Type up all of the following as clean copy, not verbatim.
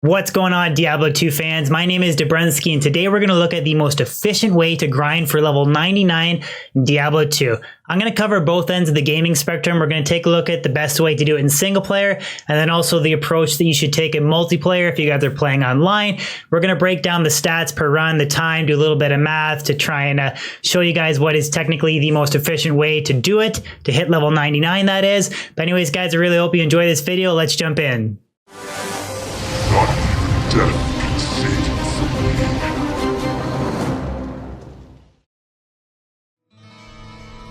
What's going on, Diablo 2 fans? My name is Debrensky, and today we're going to look at the most efficient way to grind for level 99 in Diablo 2. I'm going to cover both ends of the gaming spectrum. We're going to take a look at the best way to do it in single player, and then also the approach that you should take in multiplayer if you guys are playing online. We're going to break down the stats per run, the time, do a little bit of math to try and show you guys what is technically the most efficient way to do it, to hit level 99 that is. But anyways, guys, I really hope you enjoy this video. Let's jump in.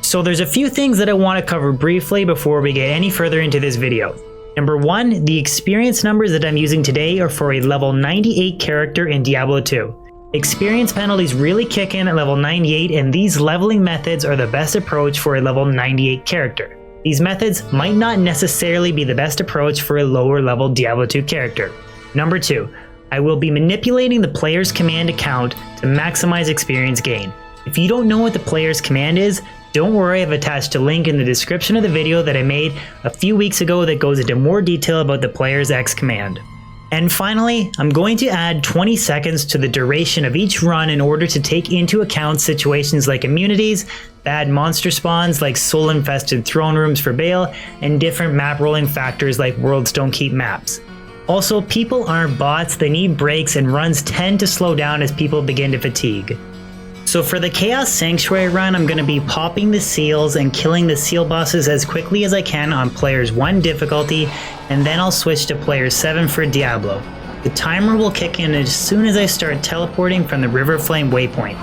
So there's a few things that I want to cover briefly before we get any further into this video. Number one, the experience numbers that I'm using today are for a level 98 character in Diablo 2. Experience penalties really kick in at level 98, and these leveling methods are the best approach for a level 98 character. These methods might not necessarily be the best approach for a lower level Diablo 2 character. Number two, I will be manipulating the player's command account to maximize experience gain. If you don't know what the player's command is, don't worry, I've attached a link in the description of the video that I made a few weeks ago that goes into more detail about the player's X command. And finally, I'm going to add 20 seconds to the duration of each run in order to take into account situations like immunities, bad monster spawns like soul-infested throne rooms for Bale, and different map rolling factors like worlds don't keep maps. Also, people aren't bots, they need breaks, and runs tend to slow down as people begin to fatigue. So for the Chaos Sanctuary run, I'm going to be popping the seals and killing the seal bosses as quickly as I can on players 1 difficulty, and then I'll switch to player 7 for Diablo. The timer will kick in as soon as I start teleporting from the River Flame waypoint.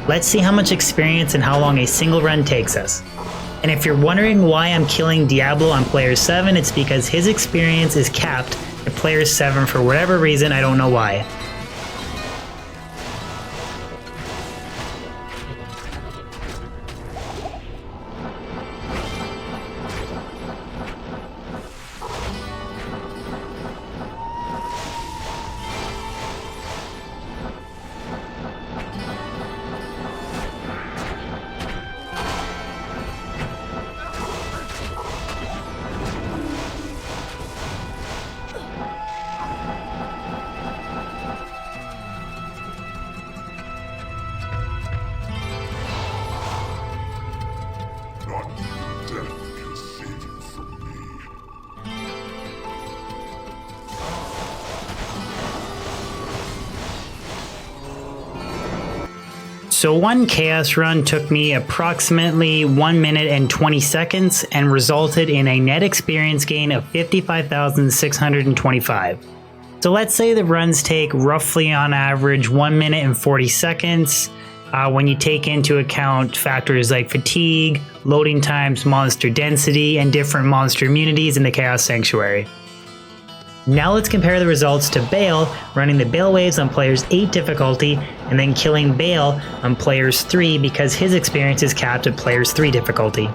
Let's see how much experience and how long a single run takes us. And if you're wondering why I'm killing Diablo on player 7, it's because his experience is capped at player 7 for whatever reason, I don't know why. So one chaos run took me approximately 1 minute and 20 seconds and resulted in a net experience gain of 55,625. So let's say the runs take roughly on average 1 minute and 40 seconds when you take into account factors like fatigue, loading times, monster density, and different monster immunities in the Chaos Sanctuary. Now let's compare the results to Bale running the Bale waves on players 8 difficulty and then killing Bale on players 3 because his experience is capped at players 3 difficulty.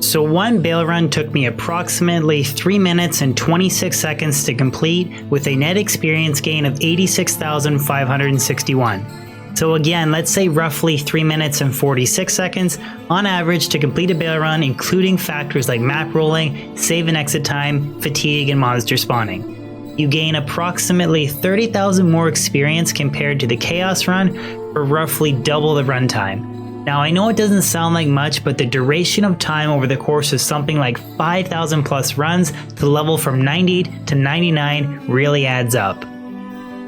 So one Bale run took me approximately 3 minutes and 26 seconds to complete with a net experience gain of 86,561. So again, let's say roughly 3 minutes and 46 seconds on average to complete a Bale run, including factors like map rolling, save and exit time, fatigue, and monster spawning. You gain approximately 30,000 more experience compared to the Chaos run for roughly double the runtime. Now I know it doesn't sound like much, but the duration of time over the course of something like 5,000 plus runs to level from 98 to 99 really adds up.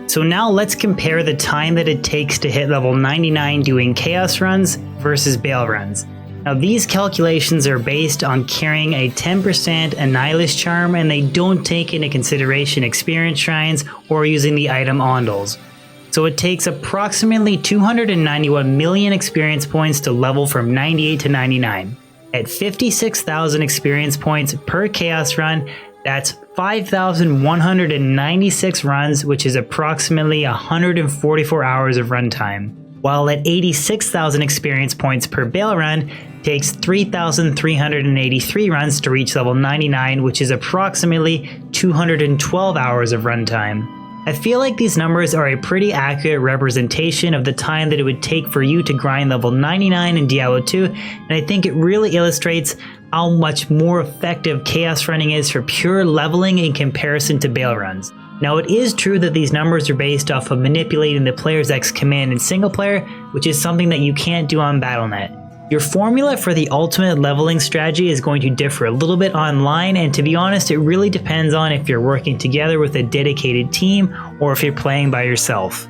So now let's compare the time that it takes to hit level 99 doing Chaos runs versus Bale runs. Now these calculations are based on carrying a 10% Annihilus charm, and they don't take into consideration experience shrines or using the item ondals. So it takes approximately 291 million experience points to level from 98 to 99. At 56,000 experience points per Chaos run, that's 5,196 runs, which is approximately 144 hours of runtime. While at 86,000 experience points per Bale run, takes 3,383 runs to reach level 99, which is approximately 212 hours of runtime. I feel like these numbers are a pretty accurate representation of the time that it would take for you to grind level 99 in Diablo 2, and I think it really illustrates how much more effective Chaos running is for pure leveling in comparison to Bale runs. Now it is true that these numbers are based off of manipulating the player's X command in single player, which is something that you can't do on Battlenet. Your formula for the ultimate leveling strategy is going to differ a little bit online, and to be honest, it really depends on if you're working together with a dedicated team or if you're playing by yourself.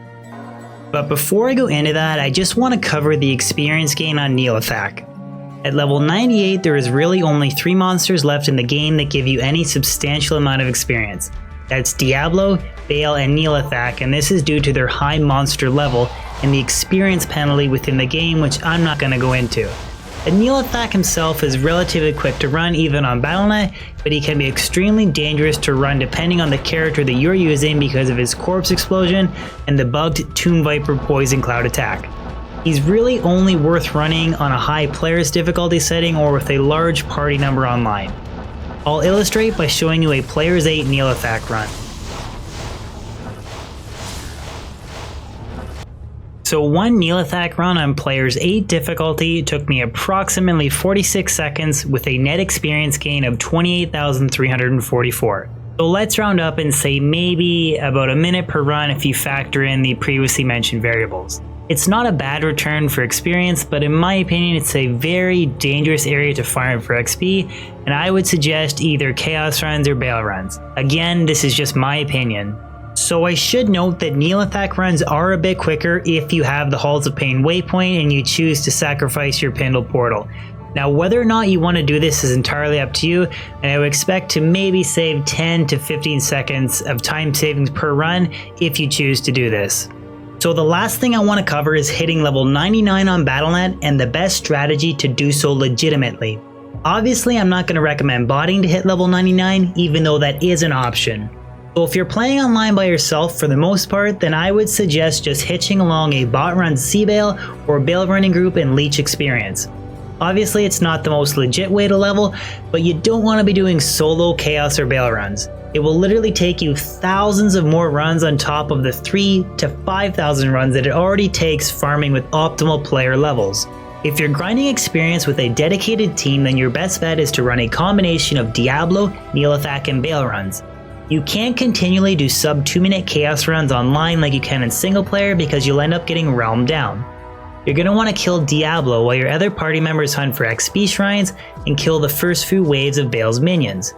But before I go into that, I just want to cover the experience gain on Neal Effect. At level 98, there is really only 3 monsters left in the game that give you any substantial amount of experience. That's Diablo, Bale, and Neal Effect, and this is due to their high monster level and the experience penalty within the game, which I'm not going to go into. And Neal Effect himself is relatively quick to run even on Battlenet, but he can be extremely dangerous to run depending on the character that you're using because of his corpse explosion and the bugged Tomb Viper poison cloud attack. He's really only worth running on a high player's difficulty setting or with a large party number online. I'll illustrate by showing you a player's 8 Neal Effect run. So one Neal Effect run on player's 8 difficulty took me approximately 46 seconds with a net experience gain of 28,344. So let's round up and say maybe about a minute per run if you factor in the previously mentioned variables. It's not a bad return for experience, but in my opinion it's a very dangerous area to farm for XP, and I would suggest either Chaos runs or Bale runs. Again, this is just my opinion. So I should note that Neal Effect runs are a bit quicker if you have the Halls of Pain waypoint and you choose to sacrifice your Pendle portal. Now whether or not you want to do this is entirely up to you, and I would expect to maybe save 10 to 15 seconds of time savings per run if you choose to do this. So the last thing I want to cover is hitting level 99 on Battlenet and the best strategy to do so legitimately. Obviously I'm not going to recommend botting to hit level 99, even though that is an option. So if you're playing online by yourself for the most part, then I would suggest just hitching along a bot run C-Bale or Bale running group and leech experience. Obviously it's not the most legit way to level, but you don't want to be doing solo Chaos or Bale runs. It will literally take you thousands of more runs on top of the 3,000 to 5,000 runs that it already takes farming with optimal player levels. If you're grinding experience with a dedicated team, then your best bet is to run a combination of Diablo, Neal Effect, and Bale runs. You can't continually do sub 2-minute Chaos runs online like you can in single player because you'll end up getting realmed down. You're going to want to kill Diablo while your other party members hunt for XP shrines and kill the first few waves of Bale's minions.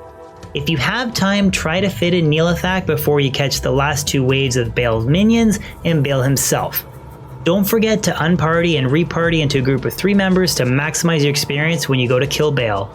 If you have time, try to fit in Neal Effect before you catch the last 2 waves of Bale's minions and Bale himself. Don't forget to unparty and reparty into a group of 3 members to maximize your experience when you go to kill Bale.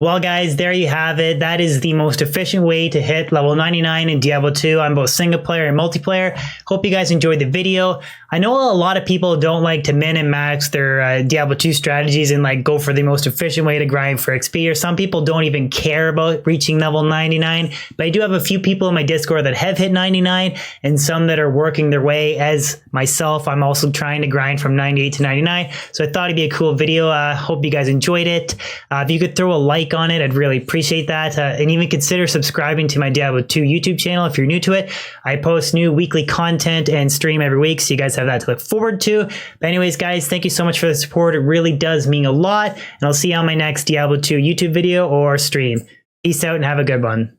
Well, guys, there you have it. That is the most efficient way to hit level 99 in Diablo 2 on both single player and multiplayer. Hope you guys enjoyed the video. I know a lot of people don't like to min and max their Diablo 2 strategies and like go for the most efficient way to grind for XP, or some people don't even care about reaching level 99. But I do have a few people in my Discord that have hit 99 and some that are working their way. As myself, I'm also trying to grind from 98 to 99. So I thought it'd be a cool video. Hope you guys enjoyed it. If you could throw a like on it, I'd really appreciate that, and even consider subscribing to my Diablo 2 YouTube channel if you're new to it. I post new weekly content and stream every week, so you guys have that to look forward to. But anyways, guys, thank you so much for the support. It really does mean a lot, and I'll see you on my next Diablo 2 YouTube video or stream. Peace out and have a good one.